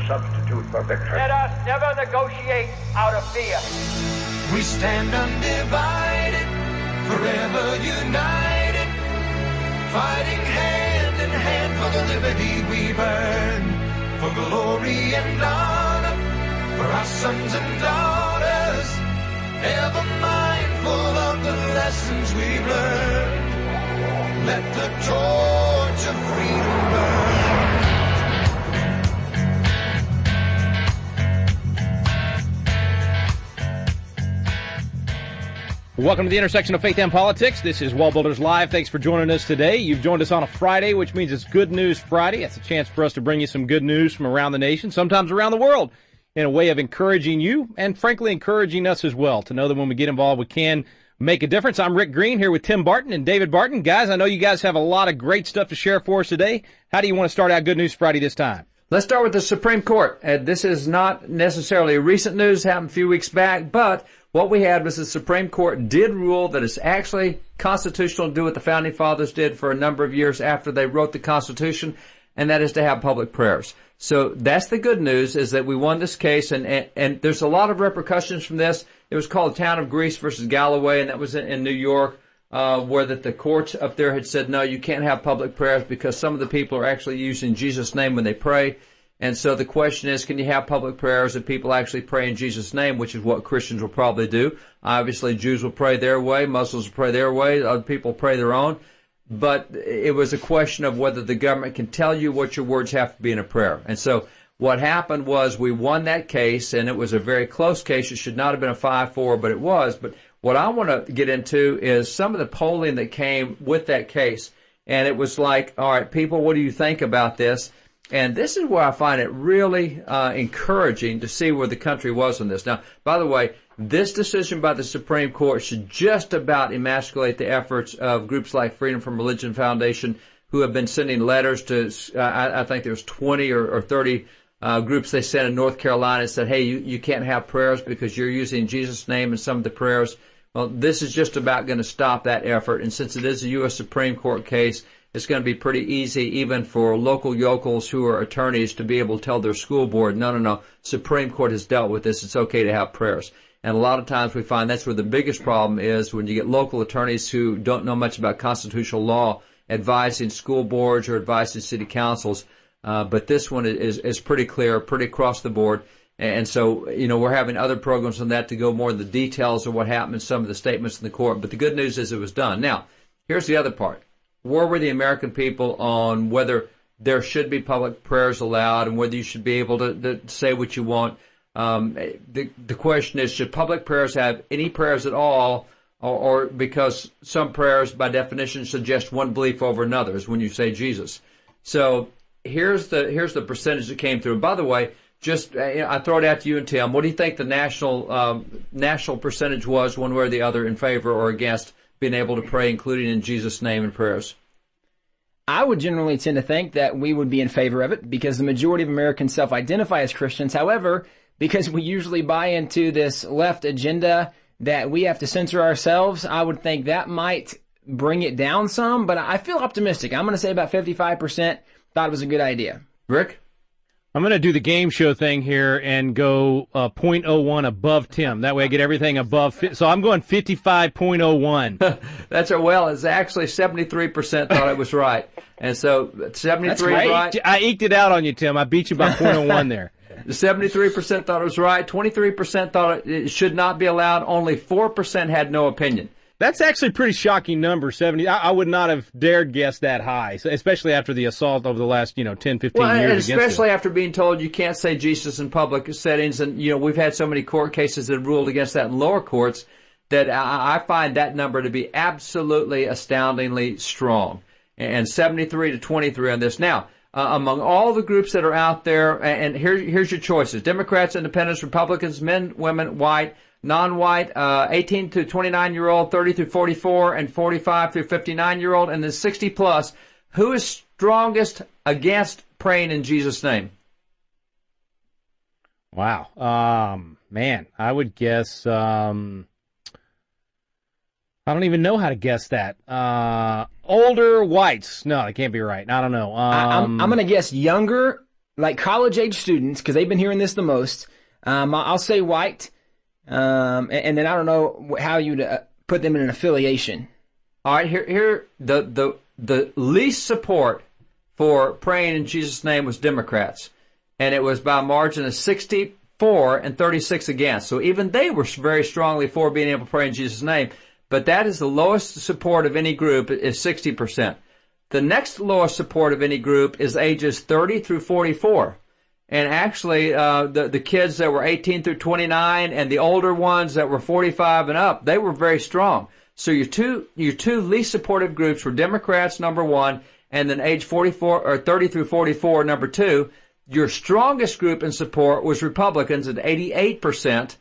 substitute for victory. Let us never negotiate out of fear. We stand undivided, forever united, fighting hand in hand for the liberty we've earned, for glory and honor, for our sons and daughters, ever mindful of the lessons we've learned. Let the torch of freedom burn. Welcome to the intersection of faith and politics. This is WallBuilders Live. Thanks for joining us today. You've joined us on a Friday, which means it's Good News Friday. It's a chance for us to bring you some good news from around the nation, sometimes around the world, in a way of encouraging you and, frankly, encouraging us as well to know that when we get involved, we can make a difference. I'm Rick Green here with Tim Barton and David Barton. Guys, I know you guys have a lot of great stuff to share for us today. How do you want to start out Good News Friday this time? Let's start with the Supreme Court. This is not necessarily recent news, happened a few weeks back, but what we had was the Supreme Court did rule that it's actually constitutional to do what the Founding Fathers did for a number of years after they wrote the Constitution, and that is to have public prayers. So that's the good news, is that we won this case, and there's a lot of repercussions from this. It was called Town of Greece versus Galloway, and that was in New York, where the courts up there had said, no, you can't have public prayers because some of the people are actually using Jesus' name when they pray. And so the question is, can you have public prayers if people actually pray in Jesus' name, which is what Christians will probably do. Obviously, Jews will pray their way, Muslims will pray their way, other people pray their own. But it was a question of whether the government can tell you what your words have to be in a prayer. And so what happened was we won that case, and it was a very close case. It should not have been a 5-4, but it was. But what I want to get into is some of the polling that came with that case. And it was like, all right, people, what do you think about this? And this is where I find it really encouraging to see where the country was on this. Now, by the way, this decision by the Supreme Court should just about emasculate the efforts of groups like Freedom from Religion Foundation, who have been sending letters to, I think there's 20 or 30 groups they sent in North Carolina and said, hey, you can't have prayers because you're using Jesus' name in some of the prayers. Well, this is just about going to stop that effort. And since it is a U.S. Supreme Court case, it's going to be pretty easy even for local yokels who are attorneys to be able to tell their school board, no, Supreme Court has dealt with this. It's okay to have prayers. And a lot of times we find that's where the biggest problem is, when you get local attorneys who don't know much about constitutional law advising school boards or advising city councils. But this one is pretty clear, pretty across the board. And so, we're having other programs on that to go more in the details of what happened in some of the statements in the court. But the good news is it was done. Now, here's the other part. Where were the American people on whether there should be public prayers allowed and whether you should be able to say what you want? The question is, should public prayers have any prayers at all, or because some prayers by definition suggest one belief over another's when you say Jesus? So here's the percentage that came through. By the way, just I throw it out to you and Tim. What do you think the national percentage was, one way or the other, in favor or against being able to pray, including in Jesus' name in prayers? I would generally tend to think that we would be in favor of it because the majority of Americans self-identify as Christians. However, because we usually buy into this left agenda that we have to censor ourselves, I would think that might bring it down some, but I feel optimistic. I'm going to say about 55% thought it was a good idea. Rick? I'm going to do the game show thing here and go .01 above Tim. That way I get everything above. So I'm going 55.01. That's well, it's actually 73% thought it was right. And so 73 right. I eked it out on you, Tim. I beat you by .01 there. 73% thought it was right. 23% thought it should not be allowed. Only 4% had no opinion. That's actually a pretty shocking number, 70. I would not have dared guess that high, especially after the assault over the last, 10, 15 years. And especially after being told you can't say Jesus in public settings. And, we've had so many court cases that have ruled against that in lower courts that I find that number to be absolutely astoundingly strong. And 73 to 23 on this. Now, among all the groups that are out there, and here's your choices: Democrats, Independents, Republicans, men, women, white, non-white, 18 to 29-year-old, 30 through 44, and 45 through 59-year-old, and then 60 plus. Who is strongest against praying in Jesus' name? Wow. Man, I would guess, I don't even know how to guess that. Older whites. No, that can't be right. I don't know. I'm going to guess younger like college-age students, because they've been hearing this the most. I'll say white, and then I don't know how you'd put them in an affiliation. All right, here the least support for praying in Jesus' name was Democrats, and it was by a margin of 64 and 36 against. So even they were very strongly for being able to pray in Jesus' name, but that is the lowest support of any group is 60%. The next lowest support of any group is ages 30 through 44. And actually, the kids that were 18 through 29 and the older ones that were 45 and up, they were very strong. So your two least supportive groups were Democrats, number one, and then age 44 or 30 through 44, number two. Your strongest group in support was Republicans at 88%.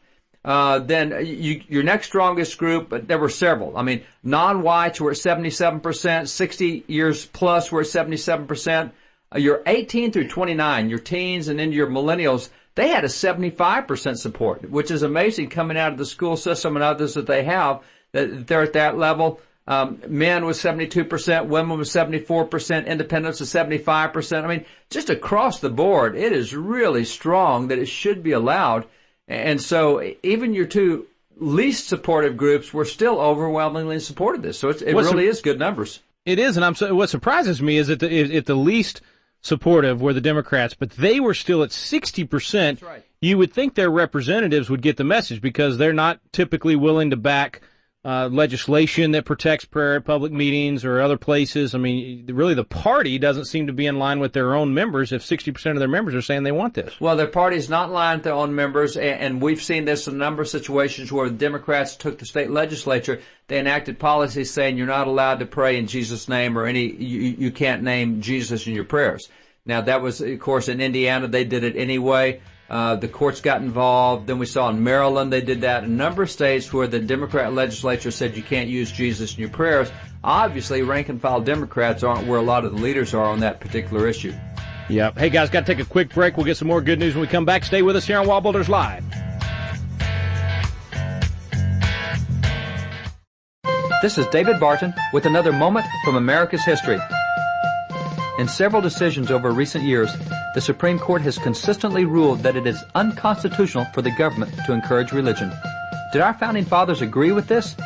Then your next strongest group, but there were several. I mean, non-whites were at 77%, 60 years plus were at 77%. Your 18 through 29, your teens and into your millennials, they had a 75% support, which is amazing coming out of the school system and others that they have, that they're at that level. Men was 72%, women was 74%, independents was 75%. I mean, just across the board, it is really strong that it should be allowed. And so even your two least supportive groups were still overwhelmingly supported this. So it really is good numbers. It is, and what surprises me is that at the least supportive were the Democrats, but they were still at 60%. That's right. You would think their representatives would get the message because they're not typically willing to back legislation that protects prayer at public meetings or other places. I mean, really the party doesn't seem to be in line with their own members if 60% of their members are saying they want this. Well, their party's not in line with their own members, and we've seen this in a number of situations where the Democrats took the state legislature. They enacted policies saying you're not allowed to pray in Jesus' name or you can't name Jesus in your prayers. Now, that was, of course, in Indiana. They did it anyway. The courts got involved. Then we saw in Maryland they did that. A number of states where the Democrat legislature said you can't use Jesus in your prayers. Obviously, rank-and-file Democrats aren't where a lot of the leaders are on that particular issue. Yep. Hey, guys, got to take a quick break. We'll get some more good news when we come back. Stay with us here on WallBuilders Live. This is David Barton with another moment from America's history. In several decisions over recent years, the Supreme Court has consistently ruled that it is unconstitutional for the government to encourage religion. Did our founding fathers agree with this?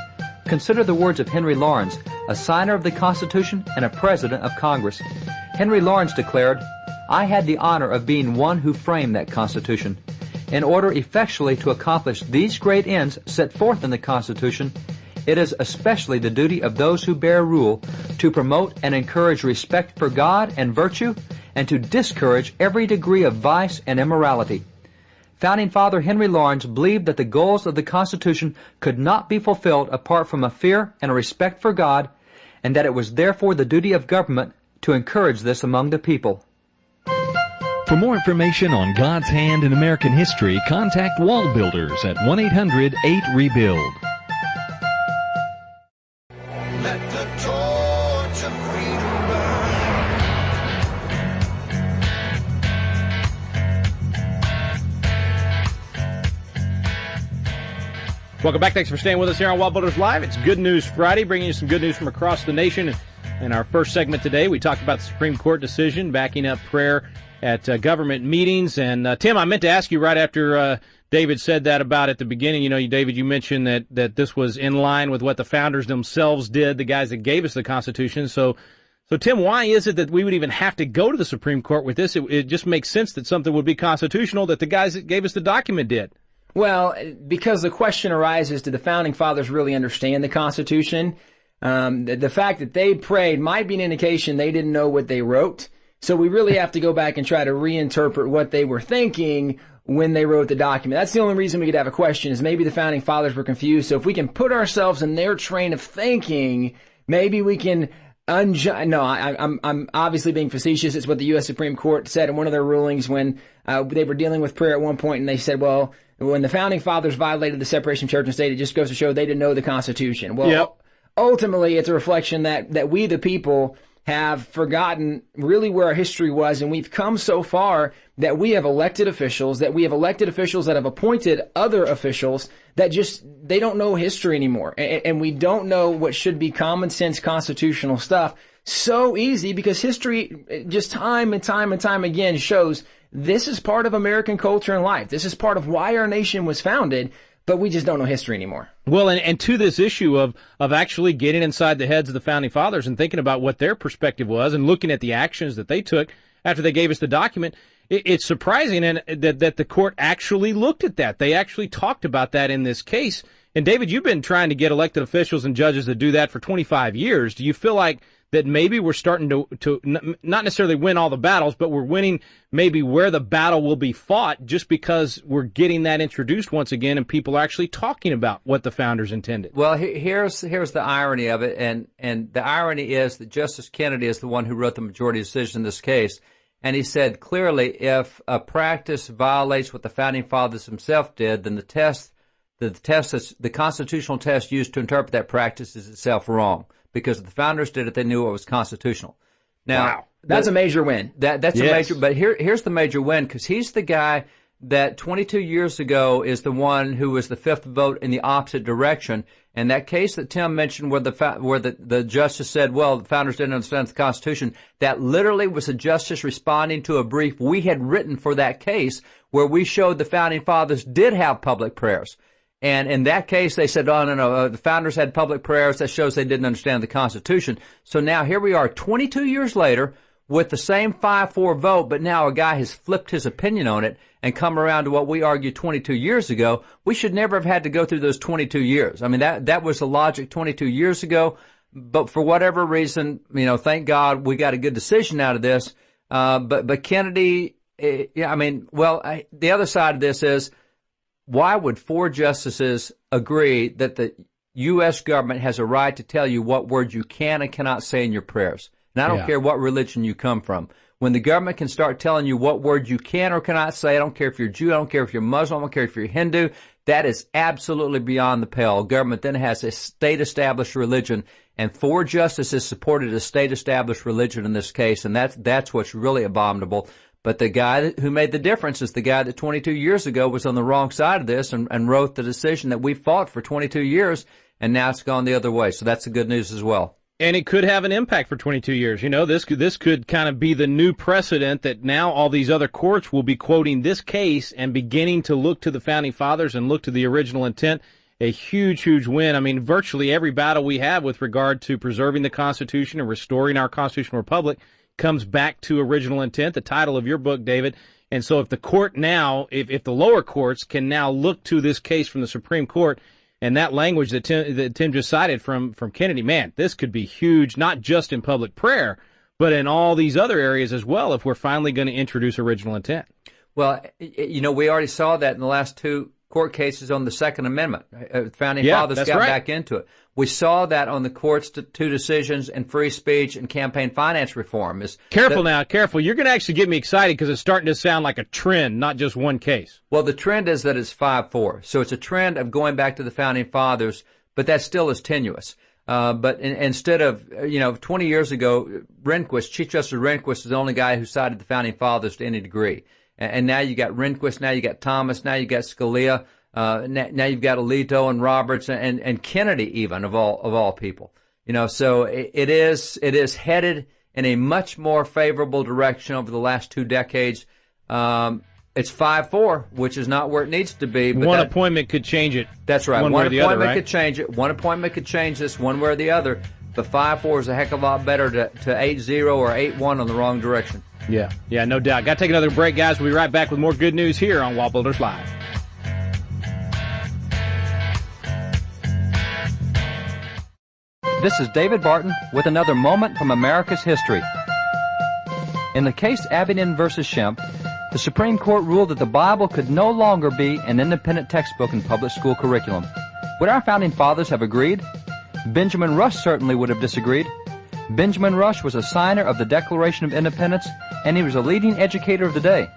Consider the words of Henry Lawrence, a signer of the Constitution and a president of Congress. Henry Lawrence declared, "I had the honor of being one who framed that Constitution. In order effectually to accomplish these great ends set forth in the Constitution, it is especially the duty of those who bear rule to promote and encourage respect for God and virtue, and to discourage every degree of vice and immorality." Founding Father Henry Lawrence believed that the goals of the Constitution could not be fulfilled apart from a fear and a respect for God, and that it was therefore the duty of government to encourage this among the people. For more information on God's hand in American history, contact WallBuilders at 1-800-8-REBUILD. Let the torch of freedom burn. Welcome back. Thanks for staying with us here on WallBuilders Live. It's Good News Friday, bringing you some good news from across the nation. In our first segment today, we talked about the Supreme Court decision backing up prayer at government meetings. And Tim, I meant to ask you right after David said that about at the beginning. You know, David, you mentioned that this was in line with what the founders themselves did, the guys that gave us the Constitution. So Tim, why is it that we would even have to go to the Supreme Court with this? It just makes sense that something would be constitutional that the guys that gave us the document did. Well, because the question arises, did the Founding Fathers really understand the Constitution? The fact that they prayed might be an indication they didn't know what they wrote. So we really have to go back and try to reinterpret what they were thinking when they wrote the document. That's the only reason we could have a question, is maybe the Founding Fathers were confused. So if we can put ourselves in their train of thinking, maybe we can I'm obviously being facetious. It's what the U.S. Supreme Court said in one of their rulings when they were dealing with prayer at one point, and they said, well, when the Founding Fathers violated the separation of church and state, it just goes to show they didn't know the Constitution. Well, yep. Ultimately, it's a reflection that we, the people, have forgotten really where our history was, and we've come so far that we have elected officials, that have appointed other officials that just, they don't know history anymore. And we don't know what should be common sense constitutional stuff. So easy, because history just time and time and time again shows this is part of American culture and life. This is part of why our nation was founded, but we just don't know history anymore. Well, and to this issue of actually getting inside the heads of the Founding Fathers and thinking about what their perspective was and looking at the actions that they took after they gave us the document, it's surprising that the court actually looked at that. They actually talked about that in this case. And David, you've been trying to get elected officials and judges to do that for 25 years. Do you feel like that maybe we're starting to not necessarily win all the battles, but we're winning maybe where the battle will be fought just because we're getting that introduced once again and people are actually talking about what the founders intended? Well, here's the irony of it, and the irony is that Justice Kennedy is the one who wrote the majority decision in this case, and he said clearly if a practice violates what the Founding Fathers themselves did, then the constitutional test used to interpret that practice is itself wrong. Because if the founders did it, they knew it was constitutional. Now, wow. That's a major win. That's yes. a major. But here's the major win, because he's the guy that 22 years ago is the one who was the fifth vote in the opposite direction. And that case that Tim mentioned, where the justice said, "Well, the founders didn't understand the Constitution," that literally was a justice responding to a brief we had written for that case, where we showed the Founding Fathers did have public prayers. And in that case, they said, oh, no, the founders had public prayers. That shows they didn't understand the Constitution. So now here we are 22 years later with the same 5-4 vote, but now a guy has flipped his opinion on it and come around to what we argued 22 years ago. We should never have had to go through those 22 years. I mean, that was the logic 22 years ago. But for whatever reason, thank God we got a good decision out of this. But Kennedy, the other side of this is, why would 4 justices agree that the U.S. government has a right to tell you what words you can and cannot say in your prayers? And I don't care what religion you come from. When the government can start telling you what words you can or cannot say, I don't care if you're Jew, I don't care if you're Muslim, I don't care if you're Hindu, that is absolutely beyond the pale. Government then has a state-established religion, and 4 justices supported a state-established religion in this case, and that's what's really abominable. But the guy who made the difference is the guy that 22 years ago was on the wrong side of this and wrote the decision that we fought for 22 years, and now it's gone the other way. So that's the good news as well. And it could have an impact for 22 years. This could kind of be the new precedent that now all these other courts will be quoting this case and beginning to look to the Founding Fathers and look to the original intent. A huge, huge win. I mean, virtually every battle we have with regard to preserving the Constitution and restoring our constitutional republic comes back to original intent, the title of your book, David. And so if the court now, if the lower courts can now look to this case from the Supreme Court and that language that Tim just cited from Kennedy, man, this could be huge, not just in public prayer, but in all these other areas as well, if we're finally going to introduce original intent. Well, we already saw that in the last 2 court cases on the Second Amendment. Founding Fathers got back into it. We saw that on the court's 2 decisions in free speech and campaign finance reform. Careful. You're going to actually get me excited because it's starting to sound like a trend, not just one case. Well, the trend is that it's 5-4. So it's a trend of going back to the Founding Fathers, but that still is tenuous. But instead of, 20 years ago, Chief Justice Rehnquist was the only guy who cited the Founding Fathers to any degree. And now you got Rehnquist, now you got Thomas, now you got Scalia. Now you've got Alito and Roberts and Kennedy, even of all people. So it is headed in a much more favorable direction over the last 2 decades. It's 5-4, which is not where it needs to be. But one appointment could change it. That's right. One appointment could change it. One appointment could change this one way or the other. But 5-4 is a heck of a lot better to 8-0 or 8-1 on the wrong direction. Yeah, no doubt. Got to take another break, guys. We'll be right back with more good news here on WallBuilders Live. This is David Barton with another moment from America's history. In the case Abingdon versus Shemp, the Supreme Court ruled that the Bible could no longer be an independent textbook in public school curriculum. Would our Founding Fathers have agreed? Benjamin Rush certainly would have disagreed. Benjamin Rush was a signer of the Declaration of Independence, and he was a leading educator of the day.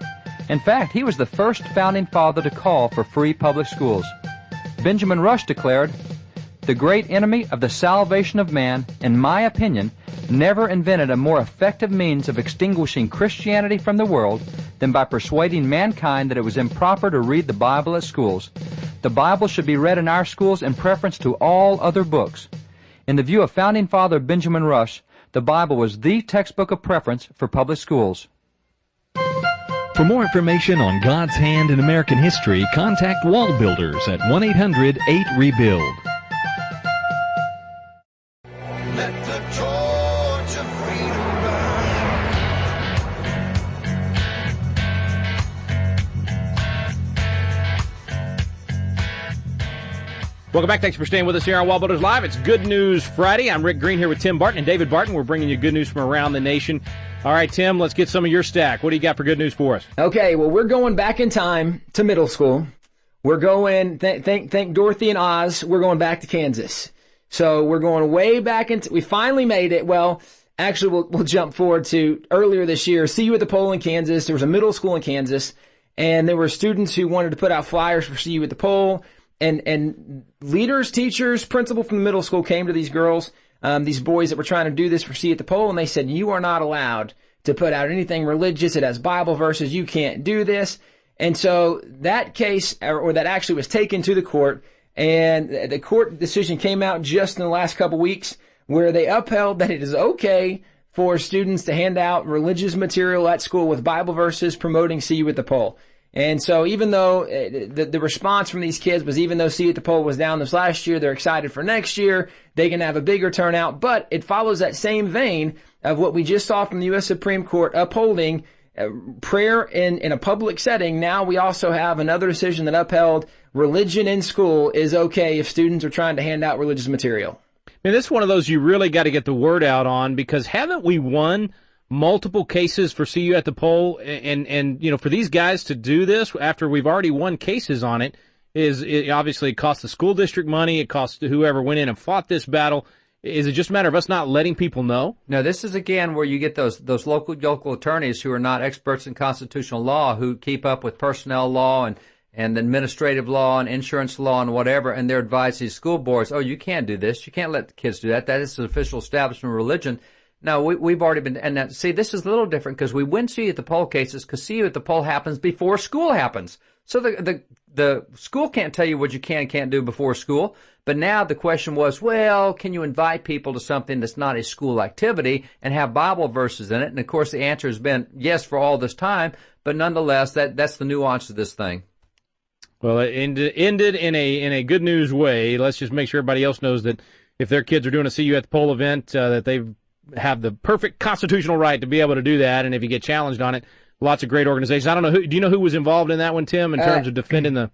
In fact, he was the first Founding Father to call for free public schools. Benjamin Rush declared, "The great enemy of the salvation of man, in my opinion, never invented a more effective means of extinguishing Christianity from the world than by persuading mankind that it was improper to read the Bible at schools. The Bible should be read in our schools in preference to all other books." In the view of Founding Father Benjamin Rush, the Bible was the textbook of preference for public schools. For more information on God's hand in American history, contact WallBuilders at 1-800-8-REBUILD. Let the torch of freedom burn. Welcome back. Thanks for staying with us here on WallBuilders Live. It's Good News Friday. I'm Rick Green here with Tim Barton and David Barton. We're bringing you good news from around the nation. All right, Tim, let's get some of your stack. What do you got for good news for us? Okay, well, we're going back in time to middle school. We're going, thank Dorothy and Oz, we're going back to Kansas. So we're going way back into, we finally made it. Well, actually, we'll jump forward to earlier this year. See You at the Pole in Kansas. There was a middle school in Kansas, and there were students who wanted to put out flyers for See You at the Pole. And leaders, teachers, principal from the middle school came to these girls, these boys that were trying to do this for See You at the Pole, and they said, you are not allowed to put out anything religious. It has Bible verses. You can't do this. And so that case, or that actually was taken to the court, and the court decision came out just in the last couple weeks where they upheld that it is okay for students to hand out religious material at school with Bible verses promoting See You at the Pole. And so even though the response from these kids was, even though See You at the Pole was down this last year, they're excited for next year, they can have a bigger turnout. But it follows that same vein of what we just saw from the U.S. Supreme Court upholding prayer in a public setting. Now we also have another decision that upheld religion in school is okay if students are trying to hand out religious material. And this is one of those you really got to get the word out on, because haven't we won multiple cases for See You at the Pole, and you know, for these guys to do this after we've already won cases on it obviously it costs the school district money, it costs whoever went in and fought this battle. Is it just a matter of us not letting people know? No, this is again where you get those local attorneys who are not experts in constitutional law, who keep up with personnel law and administrative law and insurance law and whatever, and they're advising school boards, oh, you can't do this, you can't let the kids do that, that is an official establishment of religion. No, we've already been, and now, see, this is a little different because we win See You at the Pole cases because See You at the Pole happens before school happens. So the school can't tell you what you can and can't do before school. But now the question was, well, can you invite people to something that's not a school activity and have Bible verses in it? And of course the answer has been yes for all this time, but nonetheless, that's the nuance of this thing. Well, it ended in a good news way. Let's just make sure everybody else knows that if their kids are doing a See You at the Pole event, that they have the perfect constitutional right to be able to do that. And if you get challenged on it, lots of great organizations. I don't know do you know who was involved in that one, Tim, in terms of defending the?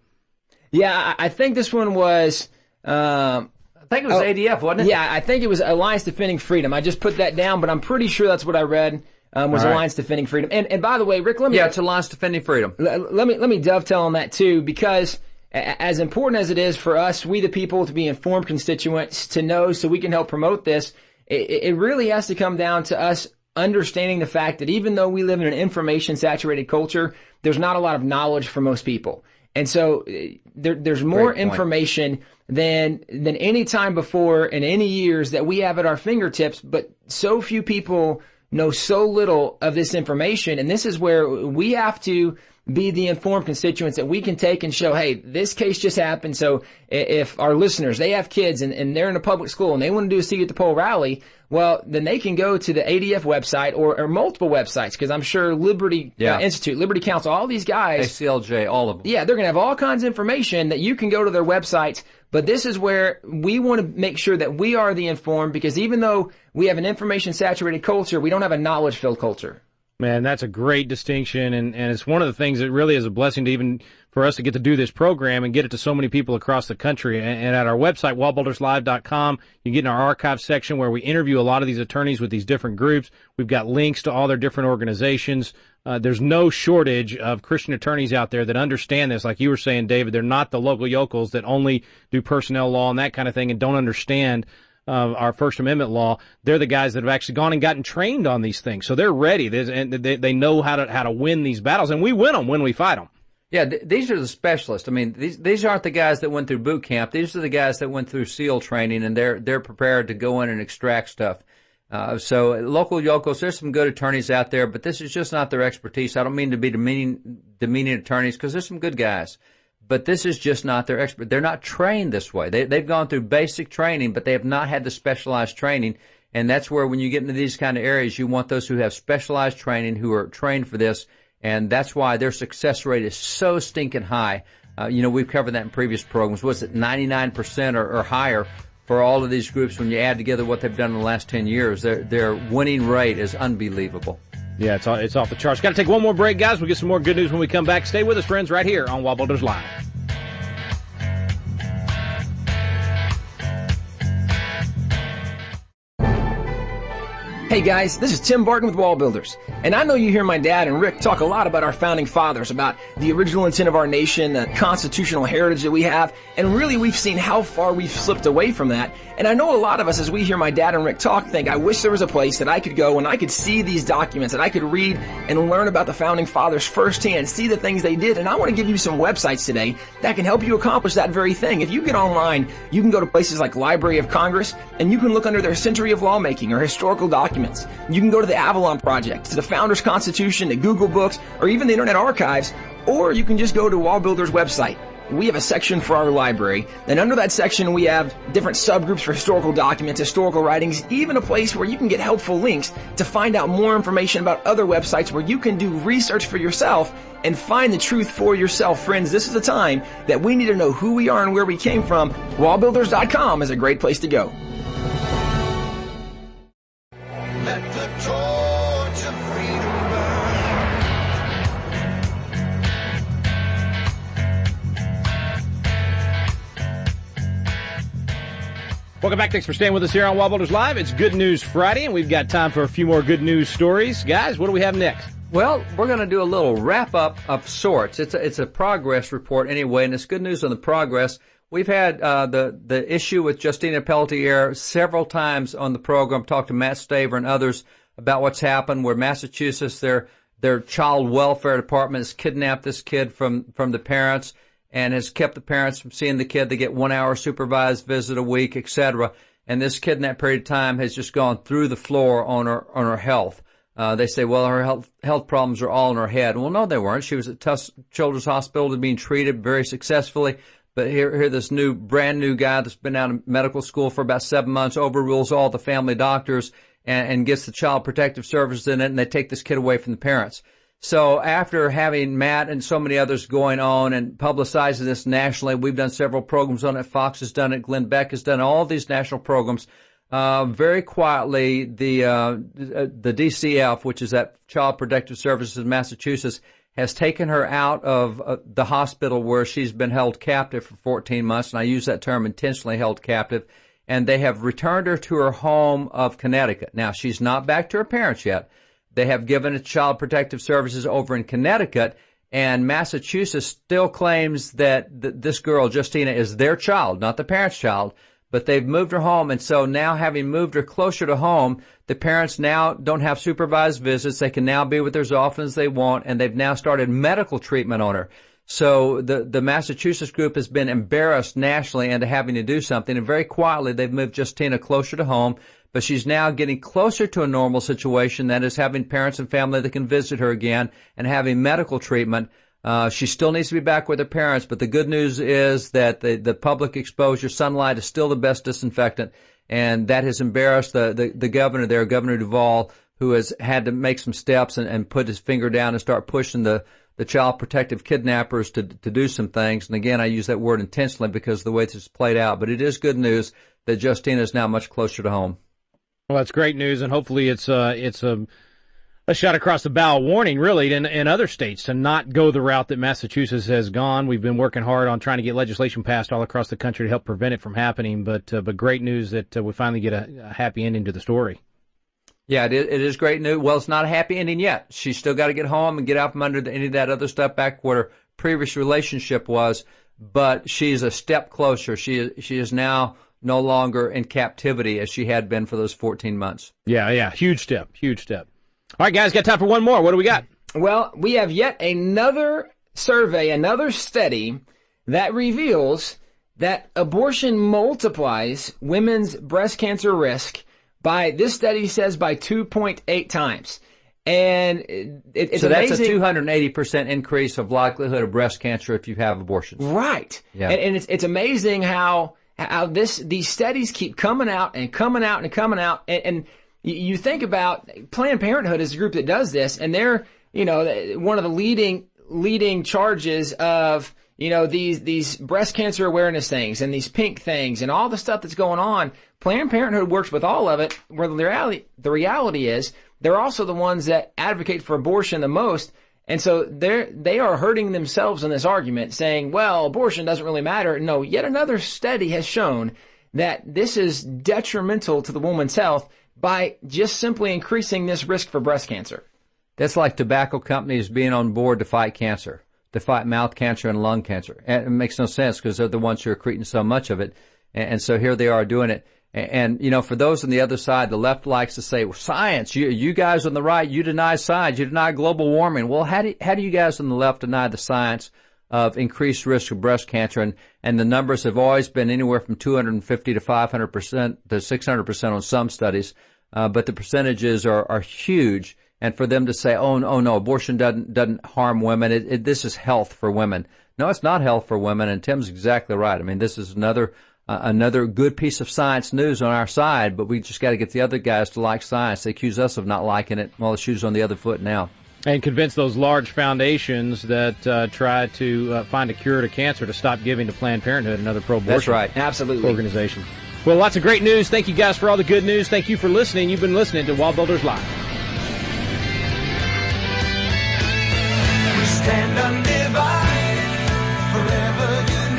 Yeah, I think this one was. I think it was ADF, wasn't it? Yeah, I think it was Alliance Defending Freedom. I just put that down, but I'm pretty sure that's what I read. Was right. Alliance Defending Freedom. And by the way, Rick, let me. Yeah, it's Alliance Defending Freedom. Let me dovetail on that too, because as important as it is for us, we the people, to be informed constituents, to know so we can help promote this, it really has to come down to us understanding the fact that even though we live in an information-saturated culture, there's not a lot of knowledge for most people. And so there's more information than any time before in any years that we have at our fingertips, but so few people know so little of this information. And this is where we have to be the informed constituents that we can take and show, hey, this case just happened. So if our listeners, they have kids and they're in a public school and they want to do a See You at the Pole rally, well, then they can go to the ADF website or multiple websites, because I'm sure Liberty Institute, Liberty Council, all these guys. ACLJ, all of them. Yeah, they're going to have all kinds of information that you can go to their websites. But this is where we want to make sure that we are the informed, because even though we have an information-saturated culture, we don't have a knowledge-filled culture. Man, that's a great distinction, and it's one of the things that really is a blessing to even for us to get to do this program and get it to so many people across the country. And at our website, wallbuilderslive.com, you get in our archive section where we interview a lot of these attorneys with these different groups. We've got links to all their different organizations. There's no shortage of Christian attorneys out there that understand this. Like you were saying, David, they're not the local yokels that only do personnel law and that kind of thing and don't understand our First Amendment law. They're the guys that have actually gone and gotten trained on these things. So they're ready, and they know how to win these battles, and we win them when we fight them. Yeah, these are the specialists. I mean, these aren't the guys that went through boot camp. These are the guys that went through SEAL training, and they're prepared to go in and extract stuff. So local yokels, there's some good attorneys out there, but this is just not their expertise. I don't mean to be demeaning attorneys, because there's some good guys. But this is just not their expert. They're not trained this way. They've gone through basic training, but they have not had the specialized training. And that's where when you get into these kind of areas, you want those who have specialized training, who are trained for this. And that's why their success rate is so stinking high. We've covered that in previous programs. Was it 99% or higher for all of these groups when you add together what they've done in the last 10 years? Their winning rate is unbelievable. Yeah, it's off the charts. Got to take one more break, guys. We'll get some more good news when we come back. Stay with us, friends, right here on WallBuilders Live. Hey guys, this is Tim Barton with WallBuilders, and I know you hear my dad and Rick talk a lot about our founding fathers, about the original intent of our nation, the constitutional heritage that we have, and really we've seen how far we've slipped away from that. And I know a lot of us, as we hear my dad and Rick talk, think, I wish there was a place that I could go and I could see these documents, and I could read and learn about the founding fathers firsthand, see the things they did. And I want to give you some websites today that can help you accomplish that very thing. If you get online, you can go to places like Library of Congress, and you can look under their Century of Lawmaking or historical documents. You can go to the Avalon Project, to the Founders Constitution, to Google Books, or even the Internet Archives, or you can just go to WallBuilders' website. We have a section for our library, and under that section we have different subgroups for historical documents, historical writings, even a place where you can get helpful links to find out more information about other websites where you can do research for yourself and find the truth for yourself. Friends, this is a time that we need to know who we are and where we came from. WallBuilders.com is a great place to go. Let the torch of freedom Welcome back. Thanks for staying with us here on WallBuilders Live. It's Good News Friday, and we've got time for a few more good news stories. Guys, what do we have next? Well, we're going to do a little wrap-up of sorts. It's a progress report anyway, and it's good news on the progress. We've had the issue with Justina Pelletier several times on the program. Talked to Matt Staver and others about what's happened, where Massachusetts, their child welfare department has kidnapped this kid from the parents and has kept the parents from seeing the kid. They get 1 hour supervised visit a week, etc. And this kid in that period of time has just gone through the floor on her health. They say, well, her health problems are all in her head. Well, no, they weren't. She was at Tufts Children's Hospital being treated very successfully. But here this brand new guy that's been out of medical school for about 7 months overrules all the family doctors and gets the Child Protective Services in it, and they take this kid away from the parents. So after having Matt and so many others going on and publicizing this nationally, we've done several programs on it. Fox has done it. Glenn Beck has done all of these national programs. Very quietly, the DCF, which is that Child Protective Services in Massachusetts, has taken her out of the hospital where she's been held captive for 14 months, and I use that term intentionally, held captive, and they have returned her to her home of Connecticut. Now, she's not back to her parents yet. They have given it Child Protective Services over in Connecticut, and Massachusetts still claims that this girl, Justina, is their child, not the parents' child, but they've moved her home, and so now having moved her closer to home, the parents now don't have supervised visits. They can now be with her as often as they want, and they've now started medical treatment on her. So the Massachusetts group has been embarrassed nationally into having to do something, and very quietly they've moved Justina closer to home, but she's now getting closer to a normal situation, that is having parents and family that can visit her again and having medical treatment. She still needs to be back with her parents, but the good news is that the public exposure, sunlight, is still the best disinfectant, and that has embarrassed the governor there, Governor Duvall, who has had to make some steps and put his finger down and start pushing the child protective kidnappers to do some things. And again, I use that word intentionally because of the way this is played out, but it is good news that Justina is now much closer to home. Well, that's great news, and hopefully it's a shot across the bow warning, really, in other states to not go the route that Massachusetts has gone. We've been working hard on trying to get legislation passed all across the country to help prevent it from happening, but great news that we finally get a happy ending to the story. Yeah, it is great news. Well, it's not a happy ending yet. She's still got to get home and get out from under any of that other stuff back where her previous relationship was, but she's a step closer. She is now no longer in captivity as she had been for those 14 months. Yeah, huge step. All right, guys, got time for one more. What do we got? Well, we have yet another survey, another study that reveals that abortion multiplies women's breast cancer risk this study says by 2.8 times. And it's so that's amazing. A 280% increase of likelihood of breast cancer if you have abortions. Right. Yeah. And it's amazing how these studies keep coming out and coming out and coming out. And you think about Planned Parenthood is a group that does this, and they're one of the leading charges of, these breast cancer awareness things and these pink things and all the stuff that's going on. Planned Parenthood works with all of it, where the reality is they're also the ones that advocate for abortion the most. And so they are hurting themselves in this argument, saying, well, abortion doesn't really matter. No, yet another study has shown that this is detrimental to the woman's health by just simply increasing this risk for breast cancer. That's like tobacco companies being on board to fight cancer, to fight mouth cancer and lung cancer. And it makes no sense because they're the ones who are creating so much of it. And so here they are doing it. And, for those on the other side, the left likes to say, well, science, you guys on the right, you deny science, you deny global warming. Well, how do you guys on the left deny the science of increased risk of breast cancer? And the numbers have always been anywhere from 250 to 500% to 600% on some studies. But the percentages are huge. And for them to say, oh no, abortion doesn't harm women. This is health for women. No, it's not health for women. And Tim's exactly right. I mean, this is another good piece of science news on our side, but we just got to get the other guys to like science. They accuse us of not liking it. Well, the shoe's on the other foot now. And convince those large foundations that try to find a cure to cancer to stop giving to Planned Parenthood and other pro-abortion That's right. Absolutely. organizations. Well, lots of great news. Thank you guys for all the good news. Thank you for listening. You've been listening to WallBuilders Live. We stand undivided, forever united.